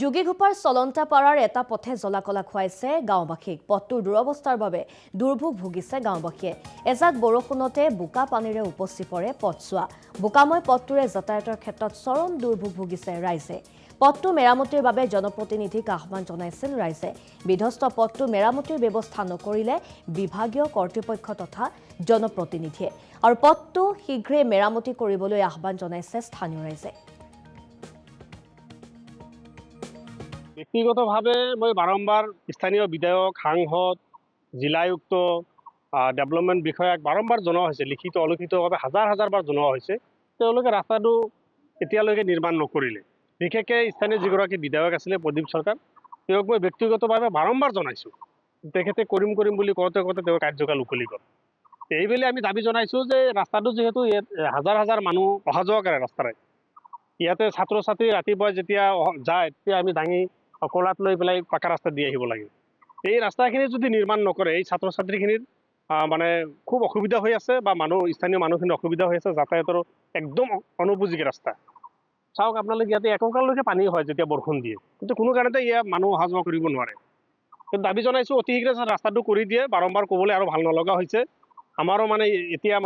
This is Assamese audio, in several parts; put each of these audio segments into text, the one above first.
যোগীঘোপাৰ চলন্তাপাৰাৰ এটা পথে জলাকলা খুৱাইছে গাঁওবাসীক। পথটোৰ দুৰৱস্থাৰ বাবে দুৰ্ভোগ ভুগিছে গাঁওবাসীয়ে। এজাক বৰষুণতে বোকা পানীৰে উপচি পৰে পথছোৱা। বোকাময় পথটোৰে যাতায়াতৰ ক্ষেত্ৰত চৰম দুৰ্ভোগ ভুগিছে ৰাইজে। পথটো মেৰামতিৰ বাবে জনপ্ৰতিনিধিক আহ্বান জনাইছিল ৰাইজে। বিধ্বস্ত পথটো মেৰামতিৰ ব্যৱস্থা নকৰিলে বিভাগীয় কৰ্তৃপক্ষ তথা জনপ্ৰতিনিধিয়ে আৰু পথটো শীঘ্ৰে মেৰামতি কৰিবলৈ আহ্বান জনাইছে স্থানীয় ৰাইজে। ব্যক্তিগতভাৱে মই বাৰম্বাৰ স্থানীয় বিধায়ক, সাংসদ, জিলায়ুক্ত, ডেভেলপমেণ্ট বিষয়াক বাৰম্বাৰ জনোৱা হৈছে, লিখিত অলিখিতভাৱে হাজাৰ হাজাৰ বাৰ জনোৱা হৈছে। তেওঁলোকে ৰাস্তাটো এতিয়ালৈকে নিৰ্মাণ নকৰিলে। বিশেষকৈ স্থানীয় যিগৰাকী বিধায়ক আছিলে প্ৰদীপ চৰকাৰ, তেওঁক মই ব্যক্তিগতভাৱে বাৰম্বাৰ জনাইছোঁ। তেখেতে কৰিম বুলি কওঁতে তেওঁ কাৰ্যকাল উকলি গ'ল। এইবেলি আমি দাবী জনাইছোঁ যে ৰাস্তাটো যিহেতু হাজাৰ হাজাৰ মানুহ অহা যোৱা কৰে ৰাস্তাৰে, ইয়াতে ছাত্ৰ ছাত্ৰী ৰাতিপুৱা যেতিয়া যায় তেতিয়া আমি দাঙি কলাত লৈ পেলাই পাকা ৰাস্তা দি আহিব লাগে। এই ৰাস্তাখিনি যদি নিৰ্মাণ নকৰে, এই ছাত্ৰ ছাত্ৰীখিনিৰ মানে খুব অসুবিধা হৈ আছে বা স্থানীয় মানুহখিনি অসুবিধা হৈ আছে। যাতায়াতৰ একদম অনুপযোগী ৰাস্তা। চাওক আপোনালোকে, ইয়াতে এককাললৈকে পানী হয় যেতিয়া বৰষুণ দিয়ে, কিন্তু কোনো কাৰণতে ইয়াত মানুহ অহা যোৱা কৰিব নোৱাৰে। কিন্তু দাবী জনাইছোঁ অতি শীঘ্ৰে ৰাস্তাটো কৰি দিয়ে। বাৰম্বাৰ ক'বলৈ আৰু ভাল নলগা হৈছে। আমাৰো এতিয়া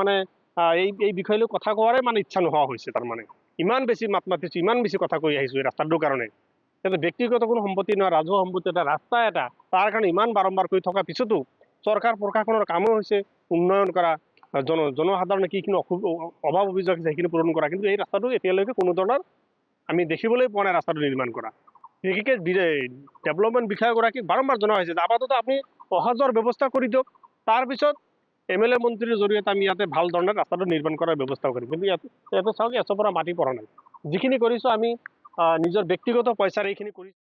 এই বিষয় লৈ কথা কোৱাৰে ইচ্ছা নোহোৱা হৈছে। তাৰমানে ইমান বেছি মাত মাতিছোঁ, ইমান বেছি কথা কৈ আহিছোঁ এই ৰাস্তাটোৰ কাৰণে। কিন্তু ব্যক্তিগত কোনো সম্পত্তি নহয়, ৰাজহুৱা সম্পত্তি এটা ৰাস্তা এটা, তাৰ কাৰণে ইমান বাৰম্বাৰ কৰি থকাৰ পিছতো চৰকাৰ প্ৰশাসনৰ কামো হৈছে উন্নয়ন কৰা, জনসাধাৰণে কিখিনি অভাৱ অভিযোগ আছে সেইখিনি পূৰণ কৰা। কিন্তু এই ৰাস্তাটো এতিয়ালৈকে কোনো ধৰণৰ আমি দেখিবলৈ পোৱা নাই ৰাস্তাটো নিৰ্মাণ কৰা। বিশেষকৈ ডেভেলপমেণ্ট বিষয়াগৰাকীক বাৰম্বাৰ জনোৱা হৈছে যে আপাতত আপুনি অহা যোৱাৰ ব্যৱস্থা কৰি দিয়ক, তাৰপিছত MLA মন্ত্ৰীৰ জৰিয়তে আমি ইয়াতে ভাল ধৰণে ৰাস্তাটো নিৰ্মাণ কৰাৰ ব্যৱস্থা কৰিম। কিন্তু ইয়াতে চাওক, এচৰ পৰা মাটি পৰা নাই। যিখিনি কৰিছোঁ আমি নিজৰ ব্যক্তিগত পইচাৰে এইখিনি কৰিছোঁ।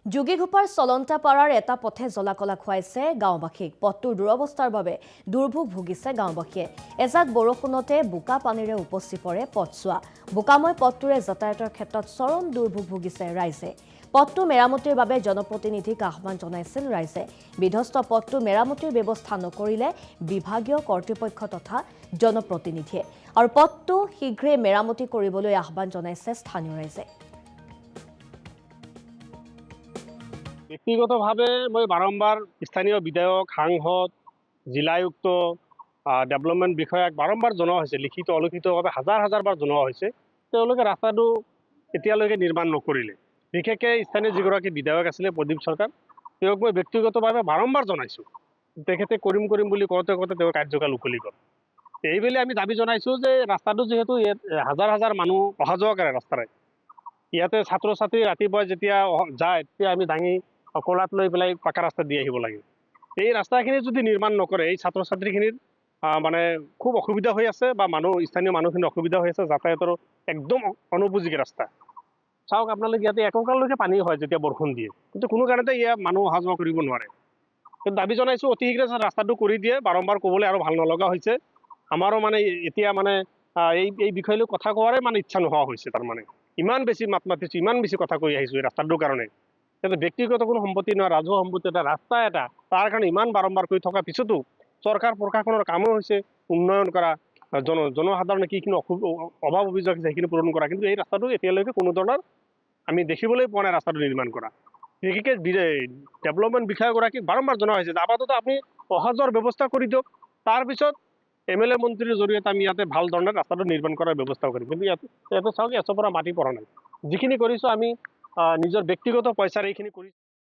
যোগীঘোপাৰ চলন্তাপাৰাৰ এটা পথে জলাকলা খুৱাইছে গাঁওবাসীক। পথটোৰ দুৰৱস্থাৰ বাবে দুৰ্ভোগ ভুগিছে গাঁওবাসীয়ে। এজাক বৰষুণতে বোকা পানীৰে উপচি পৰে পথছোৱা। বোকাময় পথটোৰে যাতায়াতৰ ক্ষেত্ৰত চৰম দুৰ্ভোগ ভুগিছে ৰাইজে। পথটো মেৰামতিৰ বাবে জনপ্ৰতিনিধিক আহ্বান জনাইছিল ৰাইজে। বিধ্বস্ত পথটো মেৰামতিৰ ব্যৱস্থা নকৰিলে বিভাগীয় কৰ্তৃপক্ষ তথা জনপ্ৰতিনিধিয়ে আৰু পথটো শীঘ্ৰে মেৰামতি কৰিবলৈ আহ্বান জনাইছে স্থানীয় ৰাইজে। ব্যক্তিগতভাৱে মই বাৰম্বাৰ স্থানীয় বিধায়ক, সাংসদ, জিলায়ুক্ত, ডেভেলপমেণ্ট বিষয়াক বাৰম্বাৰ জনোৱা হৈছে, লিখিত অলিখিতভাৱে হাজাৰ হাজাৰ বাৰ জনোৱা হৈছে। তেওঁলোকে ৰাস্তাটো এতিয়ালৈকে নিৰ্মাণ নকৰিলে। বিশেষকৈ স্থানীয় যিগৰাকী বিধায়ক আছিলে প্ৰদীপ চৰকাৰ, তেওঁক মই ব্যক্তিগতভাৱে বাৰম্বাৰ জনাইছোঁ। তেখেতে কৰিম বুলি কওঁতে তেওঁ কাৰ্যকাল উকলি গ'ল। এইবেলি আমি দাবী জনাইছোঁ যে ৰাস্তাটো যিহেতু হাজাৰ হাজাৰ মানুহ অহা যোৱা কৰে ৰাস্তাৰে, ইয়াতে ছাত্ৰ ছাত্ৰী ৰাতিপুৱা যেতিয়া যায় তেতিয়া আমি দাঙি কলাত লৈ পেলাই পাকা ৰাস্তা দি আহিব লাগে। এই ৰাস্তাখিনি যদি নিৰ্মাণ নকৰে, এই ছাত্ৰ ছাত্ৰীখিনিৰ খুব অসুবিধা হৈ আছে বা স্থানীয় মানুহখিনি অসুবিধা হৈ আছে। যাতায়াতৰ একদম অনুপযোগী ৰাস্তা। চাওক আপোনালোকে, ইয়াতে এককাললৈকে পানী হয় যেতিয়া বৰষুণ দিয়ে, কিন্তু কোনো কাৰণতে ইয়াত মানুহ অহা যোৱা কৰিব নোৱাৰে। কিন্তু দাবী জনাইছোঁ অতি শীঘ্ৰে ৰাস্তাটো কৰি দিয়ে। বাৰম্বাৰ ক'বলৈ আৰু ভাল নলগা হৈছে। আমাৰো এতিয়া এই বিষয় লৈ কথা কোৱাৰে ইচ্ছা নোহোৱা হৈছে। তাৰমানে ইমান বেছি মাত মাতিছোঁ, ইমান বেছি কথা কৈ আহিছোঁ এই ৰাস্তাটোৰ কাৰণে। কিন্তু ব্যক্তিগত কোনো সম্পত্তি নহয়, ৰাজহুৱা সম্পত্তি এটা ৰাস্তা এটা, তাৰ কাৰণে ইমান বাৰম্বাৰ কৰি থকাৰ পিছতো চৰকাৰ প্ৰশাসনৰ কামো হৈছে উন্নয়ন কৰা, জনসাধাৰণে কিখিনি অভাৱ অভিযোগ আছে সেইখিনি পূৰণ কৰা। কিন্তু এই ৰাস্তাটো এতিয়ালৈকে কোনো ধৰণৰ আমি দেখিবলৈ পোৱা নাই ৰাস্তাটো নিৰ্মাণ কৰা। বিশেষকৈ ডেভেলপমেণ্ট বিষয়াগৰাকীক বাৰম্বাৰ জনোৱা হৈছে যে আপাতত আপুনি অহা যোৱাৰ ব্যৱস্থা কৰি দিয়ক, তাৰপিছত MLA মন্ত্ৰীৰ জৰিয়তে আমি ইয়াতে ভাল ধৰণে ৰাস্তাটো নিৰ্মাণ কৰাৰ ব্যৱস্থা কৰিম। কিন্তু ইয়াতে চাওক, এচৰ পৰা মাটি পৰা নাই। যিখিনি কৰিছোঁ আমি নিজৰ ব্যক্তিগত পইচাৰে এইখিনি কৰিছোঁ।